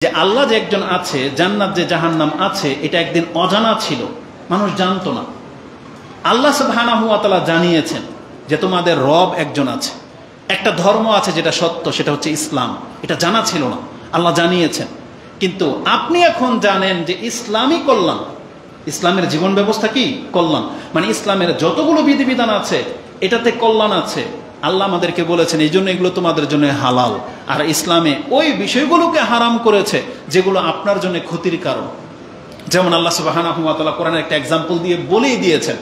যে আল্লাহ যে একজন আছে, জান্নাত যে জাহান্নাম আছে, এটা একদিন অজানা ছিল, মানুষ জানতো না। আল্লাহ সুবহানাহু ওয়া তাআলা জানিয়েছেন যে তোমাদের রব একজন আছে, একটা ধর্ম আছে যেটা সত্য, সেটা হচ্ছে ইসলাম। এটা জানা ছিল না, আল্লাহ জানিয়েছেন। কিন্তু আপনি এখন জানেন যে ইসলামই কল্যাণ, ইসলামের জীবন ব্যবস্থা কি কল্যাণ, মানে ইসলামের যতগুলো বিধিবিধান আছে এটাতে কল্যাণ আছে। আল্লাহ আমাদেরকে বলেছেন এই জন্য এগুলো তোমাদের জন্য হালাল, আর ইসলামে ওই বিষয়গুলোকে হারাম করেছে যেগুলো আপনার জন্য ক্ষতির কারণ। যেমন আল্লাহ সুবহানাহু ওয়া তাআলা কোরআনের একটা এক্সাম্পল দিয়ে বলেই দিয়েছেন,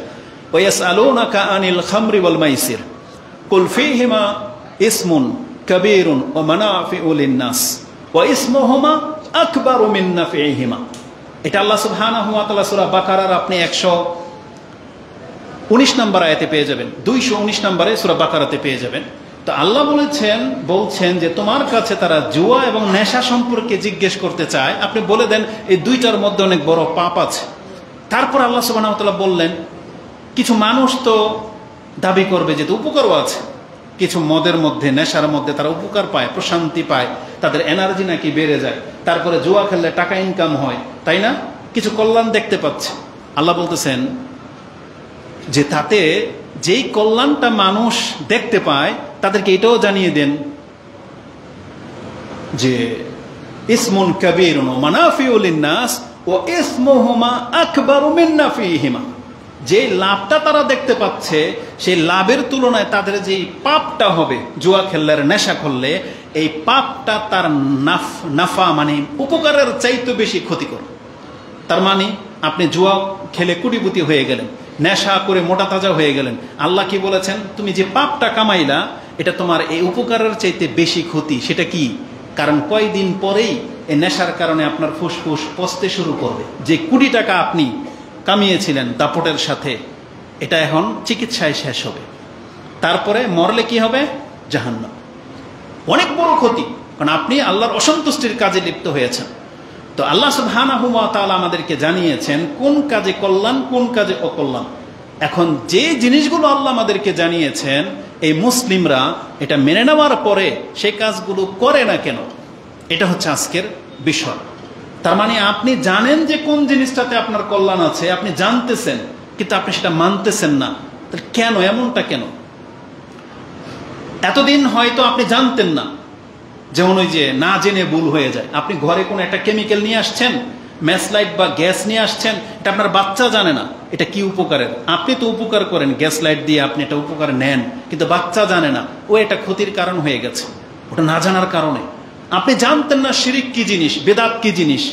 ওয়ায়াসআলুনাকা আনিল খামরি ওয়াল মাইসির কুল ফীহিমা ইসমুন কাবীরুন ওয়া মানাফিউ লিন-নাস ওয়া ইসমুহুমা আকবারু মিন নাফিহিমা। এটা আল্লাহ সুবহানাহু ওয়া তাআলা সূরা বাকারার আপনি 119 নম্বর আয়াতে পেয়ে যাবেন, 219 নম্বরে সূরা বাকারাতে পেয়ে যাবেন। তো আল্লাহ বলছেন যে তোমার কাছে তারা জুয়া এবং নেশা সম্পর্কে জিজ্ঞেস করতে চায়, আপনি বলে দেন এই দুইটার মধ্যে অনেক বড় পাপ আছে। তারপর আল্লাহ সুবহানাহু ওয়া তাআলা বললেন কিছু মানুষ তো দাবি করবে যে উপকারও আছে, কিছু মদের মধ্যে নেশার মধ্যে তারা উপকার পায়, প্রশান্তি পায়, তাদের এনার্জি নাকি বেড়ে যায়, তারপরে জুয়া খেললে টাকা ইনকাম হয়, তাই না, কিছু কল্যাণ দেখতে পাচ্ছে। আল্লাহ বলতেছেন যে তাতে যেই কল্যাণটা মানুষ দেখতে পায় তাদেরকে এটাও জানিয়ে দেন যে ইসমুন কাবীরুন ওয়া মানাফিউ লিন-নাস ওয়া ইসমুহুমা আকবারু মিন নাফিহিমা। যে লাভটা তারা দেখতে পাচ্ছে সেই লাভের তুলনায় তাদের যে পাপটা হবে জুয়া খেললে, নেশা করলে, এই পাপটা তার নাফা মানে উপকারের চাইতে বেশি ক্ষতিকর। তার মানে আপনি জুয়া খেলে কোটিপতি হয়ে গেলেন, নেশা করে মোটা তাজা হয়ে গেলেন, আল্লাহ কি বলেছেন তুমি যে পাপটা কামাইলা এটা তোমার এই উপকারের চাইতে বেশি ক্ষতি। সেটা কি? কারণ কয়দিন পরেই এই নেশার কারণে আপনার ফুসফুস পচতে শুরু করবে। যে কোটি টাকা আপনি কামিয়েছিলেন দাপটের সাথে, এটা এখন চিকিৎসায় শেষ হবে, তারপরে মরলে কি হবে? জাহান্নাম। অনেক বড় ক্ষতি, কারণ আপনি আল্লাহর অসন্তুষ্টির কাজে লিপ্ত হয়েছেন। তো আল্লাহ সুবহানাহু ওয়া তাআলা আমাদেরকে জানিয়েছেন কোন কাজে কল্যাণ, কোন কাজে অকল্যাণ। এখন যে জিনিসগুলো আল্লাহ আমাদেরকে জানিয়েছেন এই মুসলিমরা এটা মেনে নেওয়ার পরে সেই কাজগুলো করে না কেন, এটা হচ্ছে আজকের বিষয়। তার মানে আপনি জানেন যে কোন জিনিসটাতে আপনার কল্যাণ আছে, আপনি জানতেছেন, কিন্তু আপনি সেটা মানতেছেন না। তাহলে কেন, এমনটা কেন? এতদিন হয়তো আপনি জানতেন না, যেমন ওই যে না জেনে ভুল হয়ে যায়। আপনি ঘরে কোনো একটা কেমিক্যাল নিয়ে আসছেন, ম্যাচলাইট বা গ্যাস নিয়ে আসছেন, এটা আপনার বাচ্চা জানে না এটা কি উপকারের। আপনি তো উপকার করেন, গ্যাস লাইট দিয়ে আপনি এটা উপকার নেন, কিন্তু বাচ্চা জানে না ও এটা ক্ষতির কারণ হয়ে গেছে, ওটা না জানার কারণে। আপনি জানতেন না শিরিক কি জিনিস, বেদাত কি জিনিস।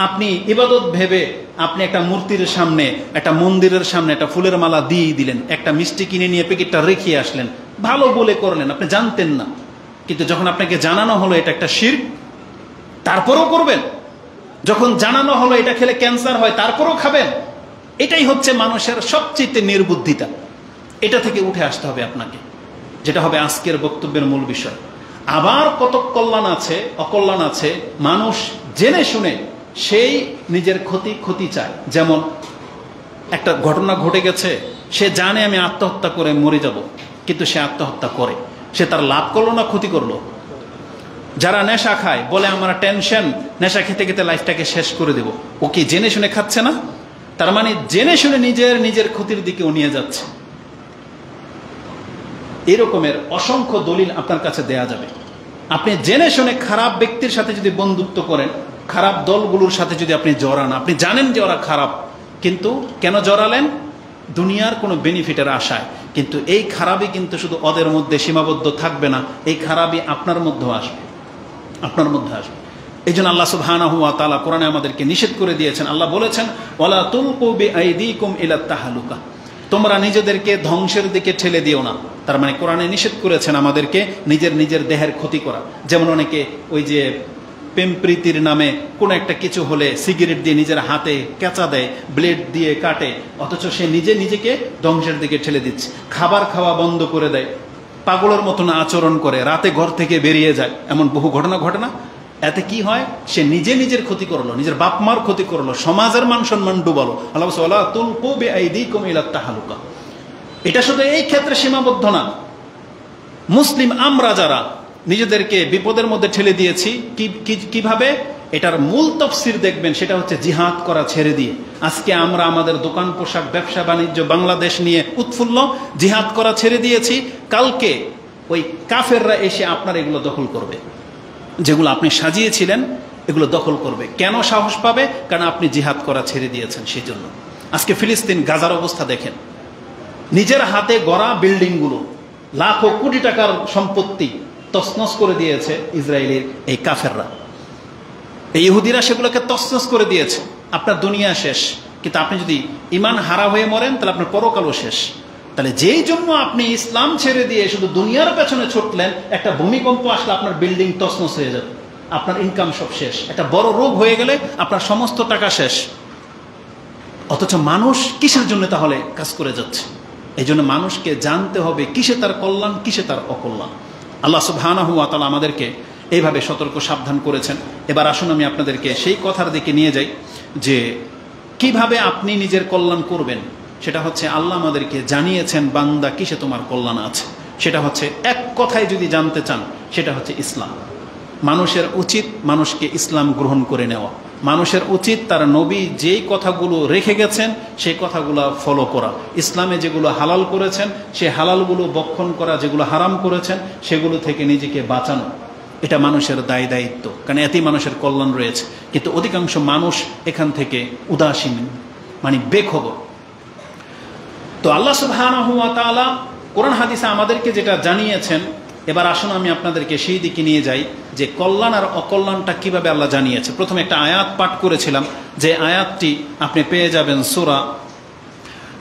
আপনি ইবাদত ভেবে আপনি একটা মূর্তির সামনে, একটা মন্দিরের সামনে একটা ফুলের মালা দিয়ে দিলেন, একটা মিষ্টি কিনে নিয়ে প্যাকেটটা রেখে আসলেন, ভালো বলে করলেন, আপনি জানতেন না। কিন্তু যখন আপনাকে জানানো হলো এটা একটা শিরক, তারপরও করবেন। যখন জানানো হলো এটা খেলে ক্যান্সার হয়, তারপরও খাবেন। এটাই হচ্ছে মানুষের সবচেয়ে নির্বুদ্ধিতা। এটা থেকে উঠে আসতে হবে আপনাকে, যেটা হবে আজকের বক্তব্যের মূল বিষয়। আবার কত কল্যাণ আছে, অকল্যাণ আছে, মানুষ জেনে শুনে সেই নিজের ক্ষতি চায়। যেমন একটা ঘটনা ঘটে গেছে, সে জানে আমি আত্মহত্যা করে মরে যাব, কিন্তু সে আত্মহত্যা করে। সে তার লাভ করলো না ক্ষতি করলো? যারা নেশা খায় বলে আমার টেনশন, নেশা খেতে খেতে লাইফটাকে শেষ করে দেব, ও কি জেনে শুনে খাচ্ছে না? তার মানে জেনে শুনে নিজের ক্ষতির দিকে ও নিয়ে যাচ্ছে। এরকমের অসংখ্য দলিল আপনার কাছে দেয়া যাবে। আপনি জেনে শুনে খারাপ ব্যক্তির সাথে যদি বন্ধুত্ব করেন, খারাপ দলগুলোর সাথে যদি আপনি জড়ান, আপনি জানেন যে ওরা খারাপ, কিন্তু কেন জড়ালেন? দুনিয়ার কোনো বেনিফিটের আশায়। কিন্তু এই খারাপই কিন্তু শুধু ওদের মধ্যে সীমাবদ্ধ থাকবে না, এই খারাপই আপনার মধ্যেও আসবে, আপনার মধ্যে আসবে। এই জন্য আল্লাহ সুবহানাহু ওয়া তাআলা কোরআনে আমাদেরকে নিষেধ করে দিয়েছেন। আল্লাহ বলেছেন ওয়ালা তুলকু বিআইদিকুম ইলা তাহলুকা, তোমরা নিজেদেরকে ধ্বংসের দিকে ঠেলে দিও না। তার মানে কোরআনে নিষেধ করেছেন আমাদেরকে নিজের দেহের ক্ষতি করা। যেমন অনেকে ওই যে প্রেম প্রীতির নামে কোনো একটা কিছু হলে সিগারেট দিয়ে নিজের হাতে কেঁচা দেয়, ব্লেড দিয়ে কাটে, অথচ সে নিজেকে ধ্বংসের দিকে ঠেলে দিচ্ছে। খাবার খাওয়া বন্ধ করে দেয়, পাগলের মতন আচরণ করে, রাতে ঘর থেকে বেরিয়ে যায়, এমন বহু ঘটনা ঘটে না? এতে কি হয়? সে নিজের ক্ষতি করলো, নিজের বাপ মার ক্ষতি করলো, সমাজের মান সম্মান ডুবালো। আল্লাহ বলছে ওয়ালা তুলকু বিআইদিকুম ইলা তাহলুকা। এটা শুধু এই ক্ষেত্রে সীমাবদ্ধ না। মুসলিম আমরা যারা নিজেদেরকে বিপদের মধ্যে ঠেলে দিয়েছি কিভাবে? এটার মূল তফসির দেখবেন, সেটা হচ্ছে জিহাদ করা ছেড়ে দিয়ে। আজকে আমরা আমাদের দোকান পোশাক ব্যবসা বাণিজ্য বাংলাদেশ নিয়ে উৎফুল্ল, জিহাদ করা ছেড়ে দিয়েছি। কালকে ওই কাফেররা এসে আপনার এগুলো দখল করবে, যেগুলো আপনি সাজিয়েছিলেন এগুলো দখল করবে। কেন সাহস পাবে? কারণ আপনি জিহাদ করা ছেড়ে দিয়েছেন। সেই জন্য আজকে ফিলিস্তিন গাজার অবস্থা দেখেন, নিজের হাতে গড়া বিল্ডিংগুলো, লাখো কোটি টাকার সম্পত্তি তছনছ করে দিয়েছে ইসরায়েলের এই কাফেররা। এই ইহুদিরা সেগুলোকে তছনছ করে দিয়েছে। আপনার দুনিয়া শেষ, কিন্তু আপনি যদি ঈমান হারা হয়ে মরেন তাহলে আপনার পরকালও শেষ। তাহলে যেই জন্য আপনি ইসলাম ছেড়ে দিয়ে শুধু দুনিয়ার পেছনে ছুটলেন, একটা ভূমিকম্প আসলে আপনার বিল্ডিং তছনছ হয়ে যাবে, আপনার ইনকাম সব শেষ। একটা বড় রোগ হয়ে গেলে আপনার সমস্ত টাকা শেষ। অথচ মানুষ কিসের জন্য তাহলে কাজ করে যাচ্ছে? এই জন্য মানুষকে জানতে হবে কিসে তার কল্যাণ, কিসে তার অকল্যাণ। আল্লাহ সুবহানাহু ওয়া তাআলা আমাদেরকে এইভাবে সতর্ক সাবধান করেছেন। এবার আসুন আমি আপনাদেরকে সেই কথার দিকে নিয়ে যাই যে কিভাবে আপনি নিজের কল্যাণ করবেন। সেটা হচ্ছে আল্লাহ আমাদেরকে জানিয়েছেন, বান্দা কিসে তোমার কল্যাণ আছে। সেটা হচ্ছে এক কথায় যদি জানতে চান, সেটা হচ্ছে ইসলাম। মানুষের উচিত মানুষকে ইসলাম গ্রহণ করে নেওয়া। মানুষের উচিত তার নবী যেই কথাগুলো রেখে গেছেন সেই কথাগুলো ফলো করা। ইসলামে যেগুলো হালাল করেছেন সেই হালালগুলো বক্ষণ করা, যেগুলো হারাম করেছেন সেগুলো থেকে নিজেকে বাঁচানো। এটা মানুষের দায়িত্ব, কারণ এতেই মানুষের কল্যাণ রয়েছে। কিন্তু অধিকাংশ মানুষ এখান থেকে উদাসীন, মানে বেখবর। তো আল্লাহ সুবহানাহু ওয়া তাআলা কোরআন হাদিসে আমাদেরকে যেটা জানিয়েছেন, এবার আসুন আমি আপনাদেরকে সেই দিকে নিয়ে যাই যে কল্যাণ আর অকল্যাণটা কিভাবে আল্লাহ জানিয়েছে। প্রথমে একটা আয়াত পাঠ করেছিলাম, যে আয়াতটি আপনি পেয়ে যাবেন সূরা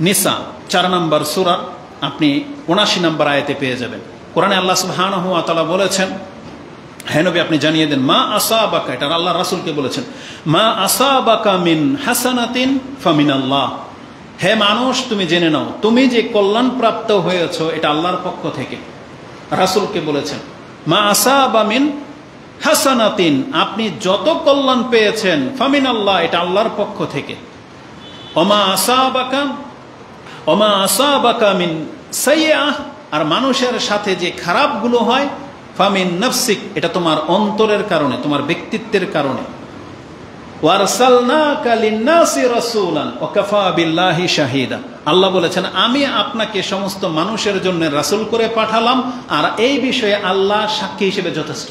নিসা 4 নম্বর সূরা, আপনি 79 নম্বর আয়াতে পেয়ে যাবেন। কোরআনে আল্লাহ সুবহানাহু ওয়া তাআলা বলেছেন, হে নবী আপনি জানিয়ে দেন, মা আসাবাকা, এটা আল্লাহ রাসূলকে বলেছেন, মা আসাবাকা মিন হাসানাতিন ফামিনাল্লাহ। হে মানুষ, তুমি জেনে নাও তুমি যে কল্যাণ প্রাপ্ত হয়েছো এটা আল্লাহর পক্ষ থেকে। রাসূলকে বলেছেন মা আসাবা মিন হাসানাতিন, আপনি যত কল্যাণ পেয়েছেন ফামিনাল্লাহ, এটা আল্লাহর পক্ষ থেকে। ওমা আসাবাকা মিন সাইয়্যাহ, আর মানুষের সাথে যে খারাপগুলো হয় ফামিন নাফসিক, এটা তোমার অন্তরের কারণে, তোমার ব্যক্তিত্বের কারণে। ওয়ারসালনাকা লিন-নাসি রাসূলান ওয়া কাফা বিল্লাহি শাহিদা। আল্লাহ বলেছেন আমি আপনাকে সমস্ত মানুষের জন্য রাসূল করে পাঠালাম, আর এই বিষয়ে আল্লাহ সাক্ষী হিসেবে যথেষ্ট।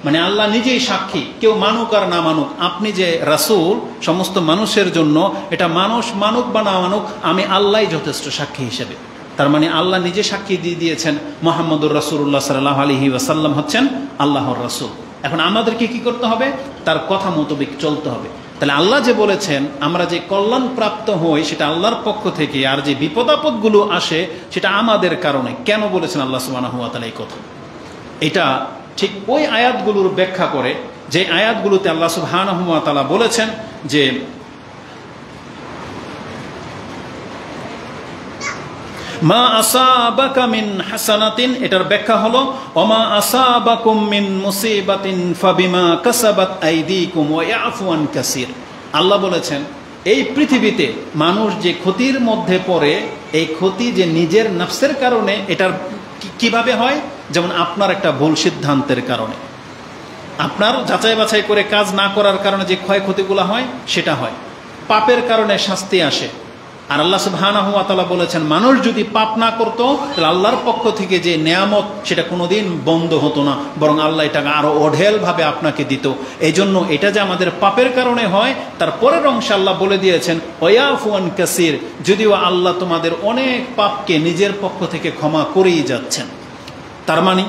মানে আল্লাহ নিজেই সাক্ষী, কেউ মানুক আর না মানুক, আপনি যে রাসূল সমস্ত মানুষের জন্য, এটা মানুষ মানুক বা না মানুক, আমি আল্লাহই যথেষ্ট সাক্ষী হিসেবে। তার মানে আল্লাহ নিজে সাক্ষী দিয়ে দিয়েছেন মুহাম্মদুর রাসূলুল্লাহ সাল্লাল্লাহু আলাইহি ওয়াসাল্লাম হচ্ছেন আল্লাহর রাসূল। এখন আমাদেরকে কি করতে হবে? তার কথা মোতাবেক চলতে হবে। তাহলে আল্লাহ যে বলেছেন আমরা যে কল্যাণ প্রাপ্ত হই সেটা আল্লাহর পক্ষ থেকে, আর যে বিপদ আপদগুলো আসে সেটা আমাদের কারণে। কেন বলেছেন আল্লাহ সুবহানাহু ওয়া তাআলা এই কথা? এটা ঠিক ওই আয়াতগুলোর ব্যাখ্যা করে যে আয়াতগুলোতে আল্লাহ সুবহানাহু ওয়া তাআলা বলেছেন যে মা আসাবাকা মিন হাসানাতিন, এটার ব্যাখ্যা হলো ওমা আসাবাকুম মিন মুসিবাতিন ফাবিমা কাসাবাত আইদিকুম ওয়া ইয়াফু আন কাসীর। আল্লাহ বলেছেন এই পৃথিবীতে মানুষ যে ক্ষতির মধ্যে পড়ে, এই ক্ষতি যে নিজের নফসের কারণে, এটার কিভাবে হয়? যেমন আপনার একটা ভুল সিদ্ধান্তের কারণে, আপনার যাচাই বাছাই করে কাজ না করার কারণে যে ক্ষয়ক্ষতিগুলো হয় সেটা হয়। পাপের কারণে শাস্তি আসে। আর আল্লাহ সুবহানাহু ওয়া তাআলা বলেছেন মানুষ যদি পাপ না করতো তাহলে আল্লাহর পক্ষ থেকে যে নেয়ামত সেটা কোনোদিন বন্ধ হতো না, বরং আল্লাহ এটাকে আরো অঢেল ভাবে আপনাকে দিত। এই জন্য এটা যে আমাদের পাপের কারণে হয়, তার পরের অংশে আল্লাহ বলে দিয়েছেন ওয়ায়াফু আন কাসীর, যদিও আল্লাহ তোমাদের অনেক পাপকে নিজের পক্ষ থেকে ক্ষমা করেই যাচ্ছেন। তার মানে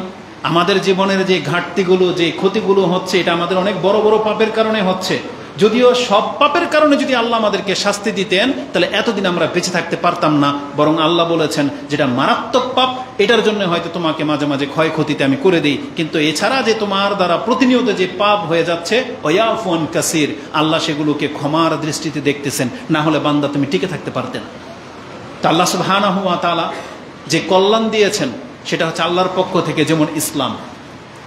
আমাদের জীবনের যে ঘাটতিগুলো, যে ক্ষতিগুলো হচ্ছে, এটা আমাদের অনেক বড় বড় পাপের কারণে হচ্ছে। যদিও সব পাপের কারণে যদি আল্লাহ আমাদেরকে শাস্তি দিতেন তাহলে এতদিন আমরা বেঁচে থাকতে পারতাম না, বরং আল্লাহ বলেছেন যেটা মারাত্মক পাপ এটার জন্য হয়তো তোমাকে মাঝে মাঝে ক্ষয়ক্ষতিতে আমি করে দিই, কিন্তু এছাড়া যে তোমার দ্বারা প্রতিনিয়ত যে পাপ হয়ে যাচ্ছে ওয়ায়াফু আন কাসীর, আল্লাহ সেগুলোকে ক্ষমার দৃষ্টিতে দেখতেছেন, না হলে বান্দা তুমি টিকে থাকতে পারতে না। তা আল্লাহ সুবহানাহু ওয়া তাআলা যে কল্যাণ দিয়েছেন সেটা হচ্ছে আল্লাহর পক্ষ থেকে। যেমন ইসলাম,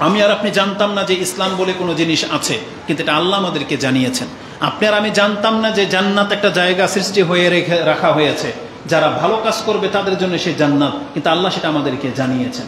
আমি আর আপনি জানতাম না যে ইসলাম বলে কোনো জিনিস আছে, কিন্তু এটা আল্লাহ আমাদেরকে জানিয়েছেন। আপনি আর আমি জানতাম না যে জান্নাত একটা জায়গা সৃষ্টি হয়ে রাখা হয়েছে, যারা ভালো কাজ করবে তাদের জন্য সেই জান্নাত, কিন্তু আল্লাহ সেটা আমাদেরকে জানিয়েছেন।